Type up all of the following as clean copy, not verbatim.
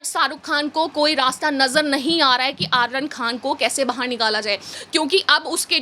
शाहरुख खान को कोई रास्ता नज़र नहीं आ रहा है कि आर्यन खान को कैसे बाहर निकाला जाए, क्योंकि अब उसके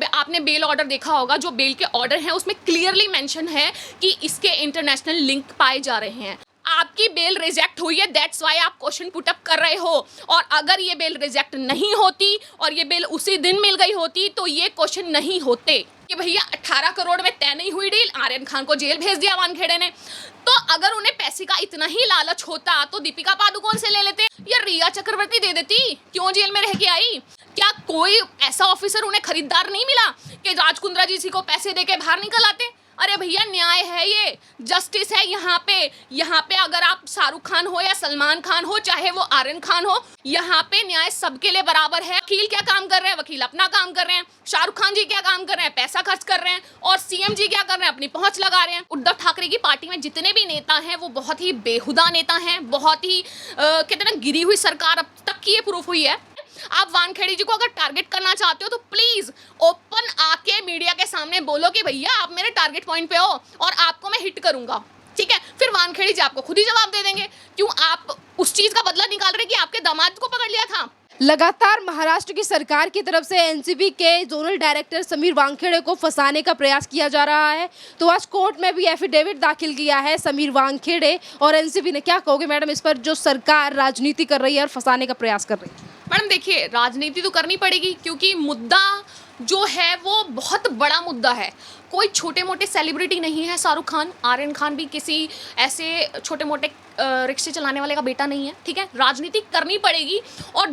आपने बेल ऑर्डर देखा होगा, जो बेल के ऑर्डर हैं उसमें क्लियरली मेंशन है कि इसके इंटरनेशनल लिंक पाए जा रहे हैं। आपकी बेल रिजेक्ट हुई है, दैट्स वाई आप क्वेश्चन पुट अप कर रहे हो। और अगर ये बेल रिजेक्ट नहीं होती और ये बेल उसी दिन मिल गई होती तो ये क्वेश्चन नहीं होते कि भैया 18 करोड़ में तय नहीं हुई डील, आर्यन खान को जेल भेज दिया वानखेड़े ने। तो अगर उन्हें पैसे का इतना ही लालच होता तो दीपिका पादुकोण से ले लेते या रिया चक्रवर्ती दे देती, क्यों जेल में रह के आई? क्या कोई ऐसा ऑफिसर उन्हें खरीदार नहीं मिला कि राज कुंद्रा जी को पैसे दे के बाहर निकल आते? अरे भैया न्याय है, ये जस्टिस है यहाँ पे अगर आप शाहरुख खान हो या सलमान खान हो, चाहे वो आर्यन खान हो, यहाँ पे न्याय सबके लिए बराबर है। वकील क्या काम कर रहे हैं? वकील अपना काम कर रहे हैं। शाहरुख खान जी क्या काम कर रहे हैं? पैसा खर्च कर रहे हैं। और सीएम जी क्या कर रहे हैं? अपनी पहुंच लगा रहे हैं। उद्धव ठाकरे की पार्टी में जितने भी नेता हैं वो बहुत ही बेहुदा नेता हैं, बहुत ही कहते हैं ना गिरी हुई सरकार, अब तक की ये प्रूफ हुई है। आप वानखेड़े जी को अगर टारगेट करना चाहते हो तो प्लीज ओपन आके मीडिया के सामने बोलो कि भैया आप मेरे टारगेट पॉइंट पे हो और आपको मैं हिट करूंगा, ठीक है? फिर वानखेड़े जी आपको खुद ही जवाब दे देंगे। क्यों आप उस चीज का बदला निकाल रहे कि आपके दामाद को पकड़ लिया था? लगातार महाराष्ट्र की सरकार की तरफ से एनसीबी के जोनल डायरेक्टर समीर वानखेड़े को फंसाने का प्रयास किया जा रहा है। तो आज कोर्ट में भी एफिडेविट दाखिल किया है समीर वानखेड़े और एनसीबी ने। क्या कहोगे मैडम इस पर, जो सरकार राजनीति कर रही है और फंसाने का प्रयास कर रही है? मैडम देखिए, राजनीति तो करनी पड़ेगी क्योंकि मुद्दा जो है वो बहुत बड़ा मुद्दा है। कोई छोटे मोटे सेलिब्रिटी नहीं है शाहरुख खान, आर्यन खान भी किसी ऐसे छोटे मोटे रिक्शे चलाने वाले का बेटा नहीं है, ठीक है? राजनीति करनी पड़ेगी और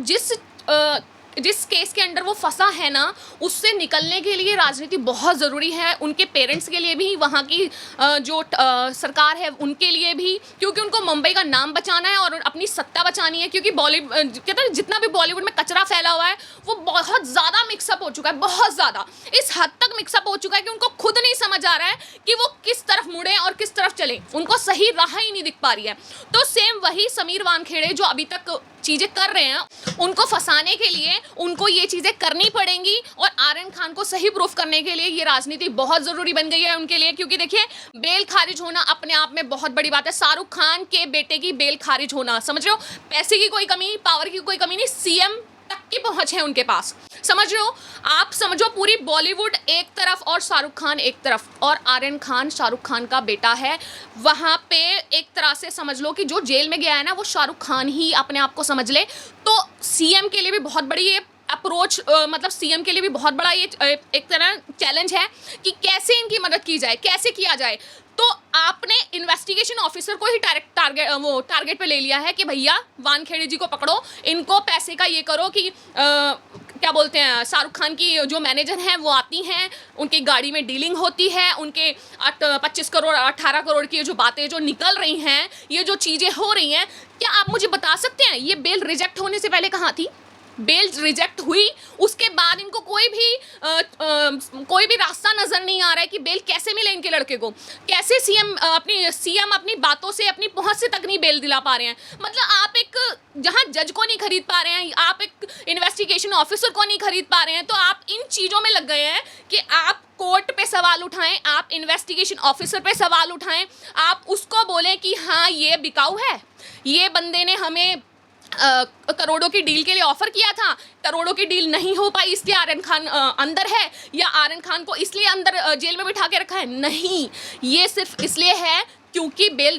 जिस केस के अंडर वो फंसा है ना, उससे निकलने के लिए राजनीति बहुत ज़रूरी है। उनके पेरेंट्स के लिए भी, वहाँ की सरकार है उनके लिए भी, क्योंकि उनको मुंबई का नाम बचाना है और अपनी सत्ता बचानी है। क्योंकि कहते हैं जितना भी बॉलीवुड में कचरा फैला हुआ है वो बहुत ज़्यादा मिक्सअप हो चुका है, बहुत ज़्यादा, इस हद तक मिक्सअप हो चुका है कि उनको खुद नहीं समझ आ रहा है कि वो किस तरफ मुड़े और किस तरफ चले। उनको सही राह ही नहीं दिख पा रही है। तो सेम वही समीर वानखेड़े जो अभी तक चीज़ें कर रहे हैं, उनको फंसाने के लिए उनको ये चीज़ें करनी पड़ेंगी और आर्यन खान को सही प्रूफ करने के लिए ये राजनीति बहुत ज़रूरी बन गई है उनके लिए। क्योंकि देखिए, बेल खारिज होना अपने आप में बहुत बड़ी बात है। शाहरुख खान के बेटे की बेल खारिज होना, समझ रहे हो? पैसे की कोई कमी, पावर की कोई कमी नहीं, सीएम तक की पहुंच है उनके पास, समझ रहे हो? आप समझो, पूरी बॉलीवुड एक तरफ और शाहरुख खान एक तरफ, और आर्यन खान शाहरुख खान का बेटा है। वहाँ पे एक तरह से समझ लो कि जो जेल में गया है ना, वो शाहरुख खान ही अपने आप को समझ ले। तो सीएम के लिए भी बहुत बड़ी ये अप्रोच, मतलब सीएम के लिए भी बहुत बड़ा ये एक तरह चैलेंज है कि कैसे इनकी मदद की जाए, कैसे किया जाए। तो आपने इन्वेस्टिगेशन ऑफिसर को ही टारगेट पे ले लिया है कि भैया वानखेड़े जी को पकड़ो, इनको पैसे का ये करो कि क्या बोलते हैं, शाहरुख खान की जो मैनेजर हैं वो आती हैं, उनकी गाड़ी में डीलिंग होती है, उनके 25 करोड़ 18 करोड़ की जो बातें जो निकल रही हैं, ये जो चीज़ें हो रही हैं, क्या आप मुझे बता सकते हैं ये बेल रिजेक्ट होने से पहले कहाँ थी? बेल रिजेक्ट हुई उसके बाद इनको कोई भी रास्ता नजर नहीं आ रहा है कि बेल कैसे मिले इनके लड़के को। कैसे सीएम अपनी बातों से, अपनी पहुंच से तक नहीं बेल दिला पा रहे हैं। मतलब आप एक जहां जज को नहीं खरीद पा रहे हैं, आप एक इन्वेस्टिगेशन ऑफिसर को नहीं खरीद पा रहे हैं, तो आप इन चीज़ों में लग गए हैं कि आप कोर्ट पे सवाल उठाएं, आप इन्वेस्टिगेशन ऑफिसर पे सवाल उठाएं, आप उसको बोलें कि हाँ ये बिकाऊ है, ये बंदे ने हमें करोड़ों की डील के लिए ऑफर किया था, करोड़ों की डील नहीं हो पाई इसलिए आर्यन खान अंदर है, या आर्यन खान को इसलिए अंदर जेल में बिठा के रखा है। नहीं, ये सिर्फ इसलिए है क्योंकि bail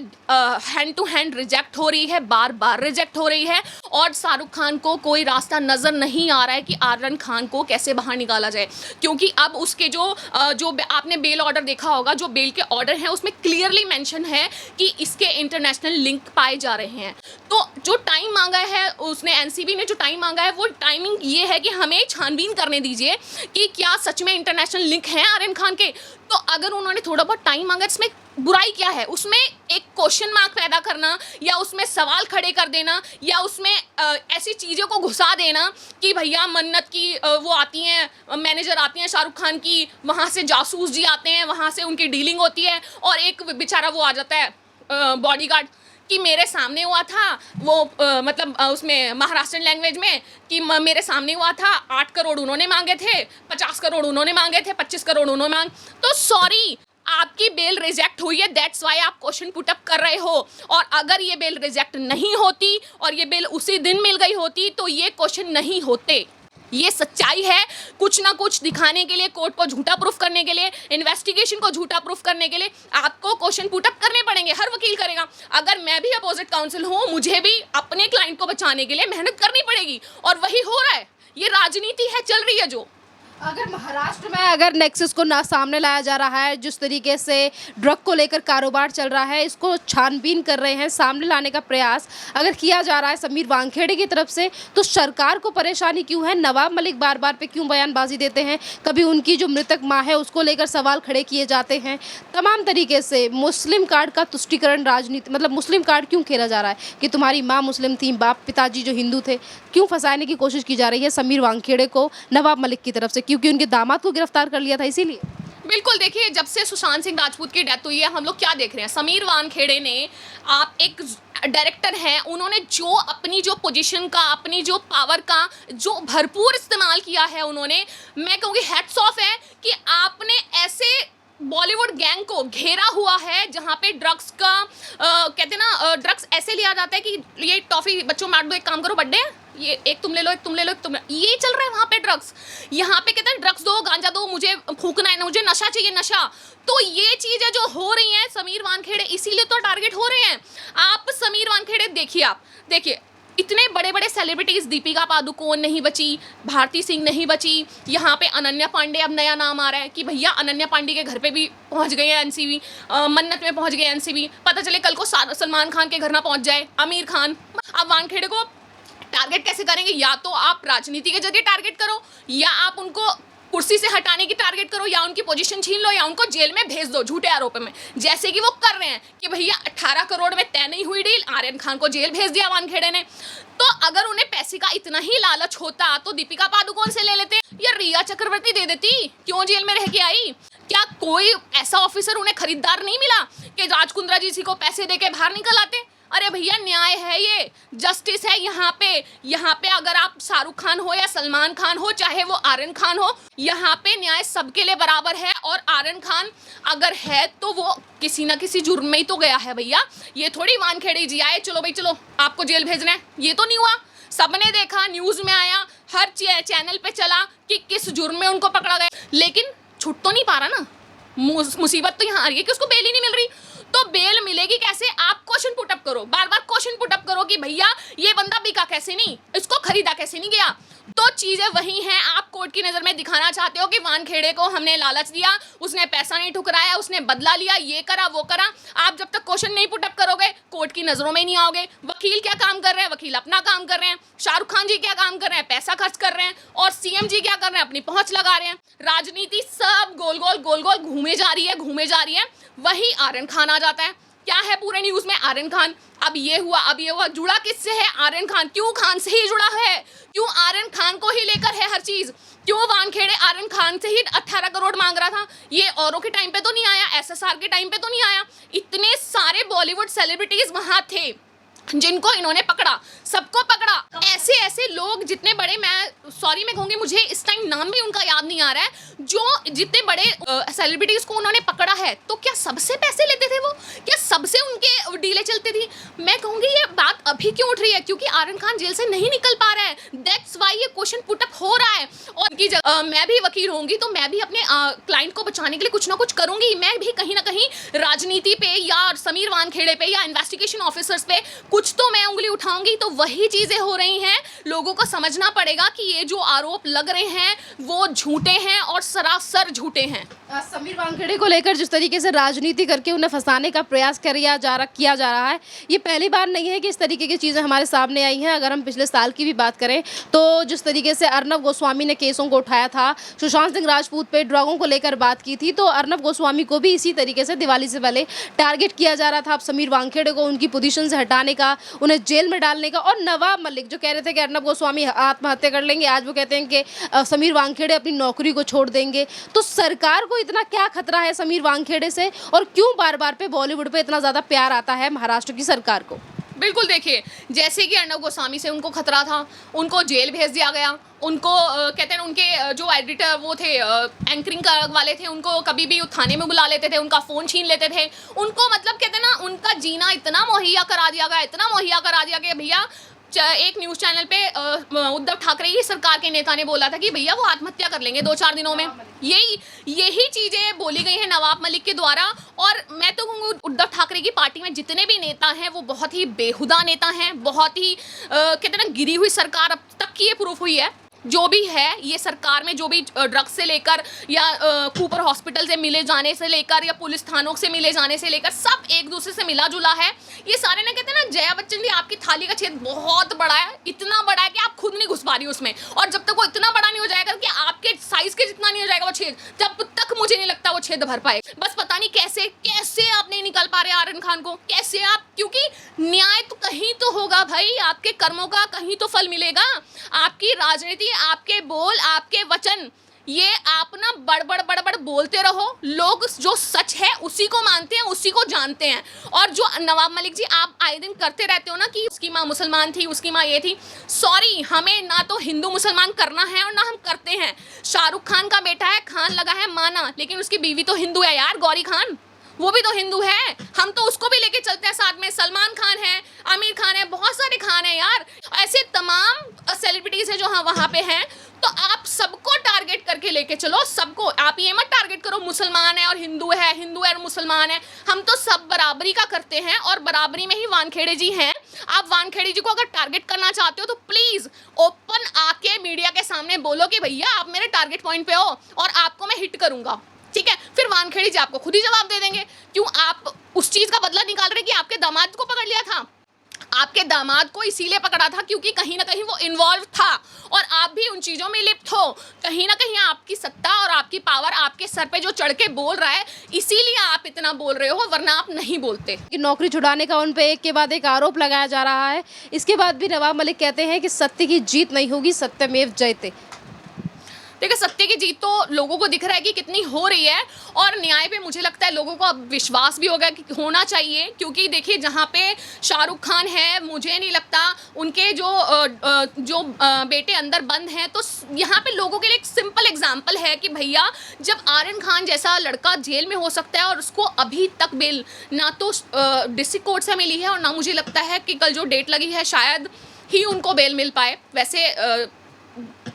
hand to hand reject हो रही है, बार बार रिजेक्ट हो रही है और शाहरुख खान को कोई रास्ता नज़र नहीं आ रहा है कि आर्यन खान को कैसे बाहर निकाला जाए। क्योंकि अब उसके जो आपने बेल ऑर्डर देखा होगा, जो बेल के ऑर्डर हैं उसमें क्लियरली मेंशन है कि इसके इंटरनेशनल लिंक पाए जा रहे हैं। तो जो टाइम मांगा है उसने, एनसीबी ने जो टाइम मांगा है, वो टाइमिंग ये है कि हमें छानबीन करने दीजिए कि क्या सच में इंटरनेशनल लिंक हैं आर्यन खान के। तो अगर उन्होंने थोड़ा बहुत टाइम मांगा, इसमें बुराई क्या है? उसमें एक क्वेश्चन मार्क पैदा करना या उसमें सवाल खड़े कर देना या उसमें ऐसी चीज़ों को घुसा देना कि भैया मन्नत की वो आती हैं, मैनेजर आती हैं शाहरुख खान की, वहाँ से जासूस जी आते हैं, वहाँ से उनकी डीलिंग होती है और एक बेचारा वो आ जाता है बॉडीगार्ड कि मेरे सामने हुआ था वो मतलब उसमें महाराष्ट्र लैंग्वेज में कि मेरे सामने हुआ था, 8 करोड़ उन्होंने मांगे थे, 50 करोड़ उन्होंने मांगे थे, 25 करोड़ उन्होंने मांगे। तो सॉरी, आपकी बेल रिजेक्ट हुई है, दैट्स वाई आप क्वेश्चन पुट अप कर रहे हो। और अगर ये बेल रिजेक्ट नहीं होती और ये बेल उसी दिन मिल गई होती तो ये क्वेश्चन नहीं होते। ये सच्चाई है। कुछ ना कुछ दिखाने के लिए, कोर्ट को झूठा प्रूफ करने के लिए, इन्वेस्टिगेशन को झूठा प्रूफ करने के लिए आपको क्वेश्चन पुट अप करने पड़ेंगे। हर वकील करेगा। अगर मैं भी अपोजिट काउंसिल हूँ, मुझे भी अपने क्लाइंट को बचाने के लिए मेहनत करनी पड़ेगी और वही हो रहा है। ये राजनीति है, चल रही है। जो अगर महाराष्ट्र में अगर नेक्सस को ना सामने लाया जा रहा है, जिस तरीके से ड्रग को लेकर कारोबार चल रहा है, इसको छानबीन कर रहे हैं, सामने लाने का प्रयास अगर किया जा रहा है समीर वानखेड़े की तरफ से, तो सरकार को परेशानी क्यों है? नवाब मलिक बार बार पे क्यों बयानबाजी देते हैं? कभी उनकी जो मृतक माँ है उसको लेकर सवाल खड़े किए जाते हैं। तमाम तरीके से मुस्लिम कार्ड का तुष्टीकरण राजनीति, मतलब मुस्लिम कार्ड क्यों खेला जा रहा है कि तुम्हारी माँ मुस्लिम थी, बाप पिताजी जो हिंदू थे, क्यों फंसाने की कोशिश की जा रही है समीर वानखेड़े को नवाब मलिक की तरफ से? क्योंकि उनके दामाद को गिरफ्तार कर लिया था इसीलिए। बिल्कुल, देखिए, जब से सुशांत सिंह राजपूत की डेथ हुई है, हम लोग क्या देख रहे हैं? समीर वानखेड़े ने, आप एक डायरेक्टर हैं, उन्होंने जो अपनी जो पोजीशन का, अपनी जो पावर का जो भरपूर इस्तेमाल किया है, उन्होंने, मैं कहूँगी हैट्स ऑफ है कि आपने ऐसे बॉलीवुड गैंग को घेरा हुआ है जहाँ पे ड्रग्स का कहते हैं ना, ड्रग्स ऐसे लिया जाता है कि ये टॉफी बच्चों बांट दो, एक काम करो, बर्थडे है, ये एक तुम ले लो, एक तुम ले लो, एक तुम ले लो। ये चल रहा है वहाँ पे ड्रग्स। यहाँ पे कहते हैं ड्रग्स दो, गांजा दो, मुझे फूकना है, मुझे नशा चाहिए, नशा। तो ये चीज़ें जो हो रही हैं, समीर वानखेड़े इसीलिए तो टारगेट हो रहे हैं। आप समीर वानखेड़े देखिए, आप देखिए, इतने बड़े बड़े सेलिब्रिटीज, दीपिका पादुकोण नहीं बची, भारती सिंह नहीं बची, यहाँ पे अनन्या पांडे अब नया नाम आ रहा है कि भैया अनन्या पांडे के घर पे भी पहुँच गए हैं एनसीबी, मन्नत में पहुँच गए एनसीबी, पता चले कल को सलमान खान के घर ना पहुँच जाए, आमिर खान। अब वानखेड़े को टारगेट कैसे करेंगे? या तो आप राजनीति के जरिए टारगेट करो, या आप उनको कुर्सी से हटाने की टारगेट करो, या उनकी पोजीशन छीन लो, या उनको जेल में भेज दो झूठे आरोप में, जैसे कि वो कर रहे हैं कि भैया 18 करोड़ में तय नहीं हुई डील, आर्यन खान को जेल भेज दिया वानखेड़े ने। तो अगर उन्हें पैसे का इतना ही लालच होता तो दीपिका पादुकोण से ले लेते या रिया चक्रवर्ती दे देती, क्यों जेल में रह के आई? क्या कोई ऐसा ऑफिसर उन्हें खरीदार नहीं मिला कि राज कुंद्रा जी को पैसे दे के बाहर निकल आते? अरे भैया, न्याय है, ये जस्टिस है यहाँ पे अगर आप शाहरुख खान हो या सलमान खान हो, चाहे वो आर्यन खान हो, यहाँ पे न्याय सबके लिए बराबर है। और आर्यन खान अगर है तो वो किसी ना किसी जुर्म में ही तो गया है भैया। ये थोड़ी वानखेड़े जी आए चलो भाई चलो आपको जेल भेजना है, ये तो नहीं हुआ। सबने देखा, न्यूज़ में आया, हर चैनल पे चला कि किस जुर्म में उनको पकड़ा गया, लेकिन छूट तो नहीं पा रहा ना। मुसीबत तो यहाँ आ रही है कि उसको बेल ही नहीं मिल रही। तो बेल मिलेगी कैसे? आप क्वेश्चन पुट अप करो, बार बार क्वेश्चन पुट अप करो कि भैया ये बंदा बिका कैसे नहीं, इसको खरीदा कैसे नहीं गया। तो चीजें वही हैं। आप कोर्ट की नजर में दिखाना चाहते हो कि वानखेड़े को हमने लालच दिया, उसने पैसा नहीं ठुकराया, उसने बदला लिया, ये करा वो करा। आप जब तक क्वेश्चन नहीं पुट अप करोगे, कोर्ट की नजरों में नहीं आओगे। वकील क्या काम कर रहे हैं? वकील अपना काम कर रहे हैं। शाहरुख खान जी क्या काम कर रहे हैं? पैसा खर्च कर रहे हैं। और सीएम जी क्या कर रहे हैं? अपनी पहुंच लगा रहे हैं। राजनीति सब गोल गोल घूमे जा रही है। वही आर्यन खान आ जाता है। क्या है पूरे न्यूज में? आर्यन खान। अब ये हुआ, जुड़ा किससे है? आर्यन खान। क्यों खान से ही जुड़ा है? क्यों आर्यन खान को ही लेकर है हर चीज? क्यों वानखेड़े आर्यन खान से ही 18 करोड़ मांग रहा था? ये औरों के टाइम पे तो नहीं आया, एसएसआर के टाइम पे तो नहीं आया। इतने सारे बॉलीवुड सेलिब्रिटीज वहां थे जिनको इन्होंने पकड़ा, सबको पकड़ा। ऐसे ऐसे लोग जितने बड़े, मैं कहूँगी मुझे इस टाइम नाम भी उनका याद नहीं आ रहा है, जो जितने बड़े सेलिब्रिटीज को उन्होंने पकड़ा है, तो क्या सबसे पैसे लेते थे वो? क्या सबसे उनके डीलें चलती थी? मैं कहूँगी ये बात अभी क्यों उठ रही है? क्योंकि आर्यन खान जेल से नहीं निकल पा रहा है। दैट्स वाई ये क्वेश्चन पुट अप हो रहा है। और की जगह मैं भी वकील होंगी तो मैं भी अपने क्लाइंट को बचाने के लिए कुछ ना कुछ करूंगी। मैं भी कहीं ना कहीं राजनीति पे या समीर वानखेड़े पे या इन्वेस्टिगेशन ऑफिसर्स पे कुछ तो मैं उंगली उठाऊंगी। तो वही चीजें हो रही हैं। लोगों को समझना पड़ेगा कि ये जो आरोप लग रहे हैं वो झूठे हैं और सरासर झूठे हैं। समीर वानखेड़े को लेकर जिस तरीके से राजनीति करके उन्हें फंसाने का प्रयास किया जा रहा है, ये पहली बार नहीं है कि इस तरीके की चीज़ें हमारे सामने आई हैं। अगर हम पिछले साल की भी बात करें तो जिस तरीके से अर्नब गोस्वामी ने केसों को उठाया था, सुशांत सिंह राजपूत पे ड्रगों को लेकर बात की थी, तो अर्नब गोस्वामी को भी इसी तरीके से दिवाली से पहले टारगेट किया जा रहा था। अब समीर वानखेड़े को उनकी पोजीशन से हटाने का, उन्हें जेल में डालने का। और नवाब मलिक जो कह रहे थे कि अर्नब गोस्वामी आत्महत्या कर लेंगे, आज वो कहते हैं कि समीर वानखेड़े अपनी नौकरी को छोड़ देंगे। तो सरकार को इतना क्या खतरा है समीर वानखेड़े से, और क्यों बार बार पे बॉलीवुड पे इतना ज़्यादा प्यार आता है महाराष्ट्र की सरकार को? बिल्कुल देखिए, जैसे कि अर्नब गोस्वामी से उनको खतरा था, उनको जेल भेज दिया गया। उनको कहते हैं ना, उनके जो एडिटर वो थे, एंकरिंग वाले थे, उनको कभी भी थाने में बुला लेते थे, उनका फ़ोन छीन लेते थे। उनको मतलब कहते हैं ना, उनका जीना इतना मुहैया करा दिया गया, इतना मुहैया करा दिया गया भैया। एक न्यूज़ चैनल पे उद्धव ठाकरे की सरकार के नेता ने बोला था कि भैया वो आत्महत्या कर लेंगे 2-4 दिनों में। यही चीज़ें बोली गई हैं नवाब मलिक के द्वारा। और मैं तो कहूँगी उद्धव ठाकरे की पार्टी में जितने भी नेता हैं वो बहुत ही बेहुदा नेता हैं, बहुत ही कहते हैं ना, गिरी हुई सरकार अब तक की ये प्रूफ हुई है। जो भी है ये सरकार में, जो भी ड्रग्स से लेकर या कूपर हॉस्पिटल से मिले जाने से लेकर या पुलिस थानों से मिले जाने से लेकर सब एक दूसरे से मिला जुला है। ये सारे ना, कहते हैं ना, जया बच्चन जी आपकी थाली का छेद बहुत बड़ा है, इतना बड़ा है कि आप खुद नहीं घुस पा रही हो उसमें। और जब तक वो इतना बड़ा नहीं हो जाएगा कि आपके साइज के जितना नहीं हो जाएगा वो छेद, जब तक मुझे नहीं लगता वो छेद भर पाए। बस पता नहीं कैसे आप नहीं निकाल पा रहे आर्यन खान को, कैसे आप, क्योंकि न्याय तो कहीं तो होगा भाई, आपके कर्मों का कहीं तो फल मिलेगा। आपकी राजनीति, आपके बोल, आपके वचन, ये आप ना बड़बड़ बोलते रहो। लोग जो सच है उसी को मानते हैं, उसी को जानते हैं। और जो नवाब मलिक जी आप आए दिन करते रहते हो ना कि उसकी माँ मुसलमान थी, उसकी माँ ये थी, सॉरी, हमें ना तो हिंदू मुसलमान करना है और ना हम करते हैं। शाहरुख खान का बेटा है, खान लगा है माना, लेकिन उसकी बीवी तो हिंदू है यार, गौरी खान, वो भी तो हिंदू है। हम तो उसको भी लेके चलते हैं साथ में। सलमान खान है, आमिर खान है, बहुत सारे खान हैं यार, ऐसे तमाम सेलिब्रिटीज़ हैं जो वहाँ पे हैं। तो आप सबको टारगेट करके लेके चलो, सबको। आप ये मत टारगेट करो मुसलमान है और हिंदू है, हिंदू है और मुसलमान है। हम तो सब बराबरी का करते हैं और बराबरी में ही वानखेड़े जी हैं। आप वानखेड़े जी को अगर टारगेट करना चाहते हो तो प्लीज़ ओपन आके मीडिया के सामने बोलो कि भैया आप मेरे टारगेट पॉइंट पे हो और आपको मैं हिट करूँगा, ठीक है। फिर वानखेड़े जी आपको खुद ही जवाब दे देंगे। क्यों आप उस चीज़ का बदला निकाल रहे कि आपके दामाद को पकड़ लिया था? आपके दामाद को इसीलिए पकड़ा था क्योंकि कहीं ना कहीं वो इन्वॉल्व था और आप भी उन चीज़ों में लिप्त हो। कहीं ना कहीं आपकी सत्ता और आपकी पावर आपके सर पे जो चढ़ के बोल रहा है, इसीलिए आप इतना बोल रहे हो, वरना आप नहीं बोलते। कि नौकरी छुड़ाने का उन पे एक के बाद एक आरोप लगाया जा रहा है। इसके बाद भी नवाब मलिक कहते हैं कि सत्य की जीत नहीं होगी, सत्यमेव जयते। देखिए, सत्य की जीत तो लोगों को दिख रहा है कि कितनी हो रही है और न्याय पे मुझे लगता है लोगों को अब विश्वास भी होगा कि होना चाहिए। क्योंकि देखिए, जहाँ पे शाहरुख खान है, मुझे नहीं लगता उनके जो बेटे अंदर बंद हैं, तो यहाँ पे लोगों के लिए एक सिंपल एग्जांपल है कि भैया, जब आर्यन खान जैसा लड़का जेल में हो सकता है और उसको अभी तक बेल ना तो डिस्ट्रिक्ट कोर्ट से मिली है और ना मुझे लगता है कि कल जो डेट लगी है शायद ही उनको बेल मिल पाए। वैसे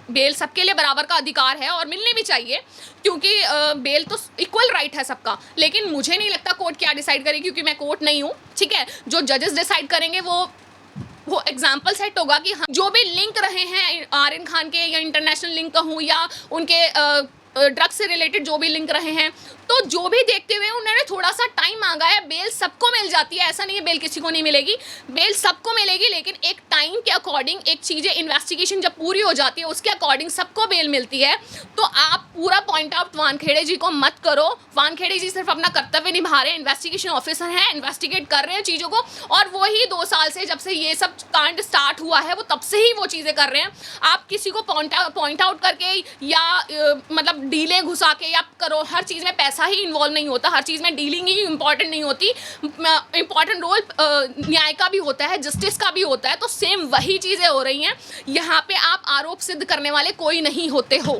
बेल सबके लिए बराबर का अधिकार है और मिलने भी चाहिए, क्योंकि बेल तो इक्वल राइट है सबका। लेकिन मुझे नहीं लगता कोर्ट क्या डिसाइड करेगी, क्योंकि मैं कोर्ट नहीं हूँ, ठीक है। जो जजेस डिसाइड करेंगे वो एग्जाम्पल सेट होगा कि हम जो भी लिंक रहे हैं आर्यन खान के, या इंटरनेशनल लिंक कहूँ या उनके ड्रग्स से रिलेटेड जो भी लिंक रहे हैं, तो जो भी देखते हुए उन्होंने थोड़ा सा टाइम मांगा है। बेल सबको मिल जाती है, ऐसा नहीं है बेल किसी को नहीं मिलेगी, बेल सबको मिलेगी, लेकिन एक टाइम के अकॉर्डिंग, एक चीज़ें इन्वेस्टिगेशन जब पूरी हो जाती है उसके अकॉर्डिंग सबको बेल मिलती है। तो आप पूरा पॉइंट आउट वानखेड़े जी को मत करो। वानखेड़े जी सिर्फ अपना कर्तव्य निभा रहे हैं, इन्वेस्टिगेशन ऑफिसर हैं, इन्वेस्टिगेट कर रहे हैं चीज़ों को, और वही 2 साल से जब से ये सब कांड स्टार्ट हुआ है वो तब से ही वो चीज़ें कर रहे हैं। आप किसी को पॉइंट आउट करके या मतलब डीलें घुसा के या करो, हर चीज़ में पैसा ही इन्वॉल्व नहीं होता, हर चीज़ में डीलिंग ही इम्पॉर्टेंट नहीं होती। इम्पॉर्टेंट रोल न्याय का भी होता है, जस्टिस का भी होता है। तो सेम वही चीज़ें हो रही हैं यहाँ पे। आप आरोप सिद्ध करने वाले कोई नहीं होते हो।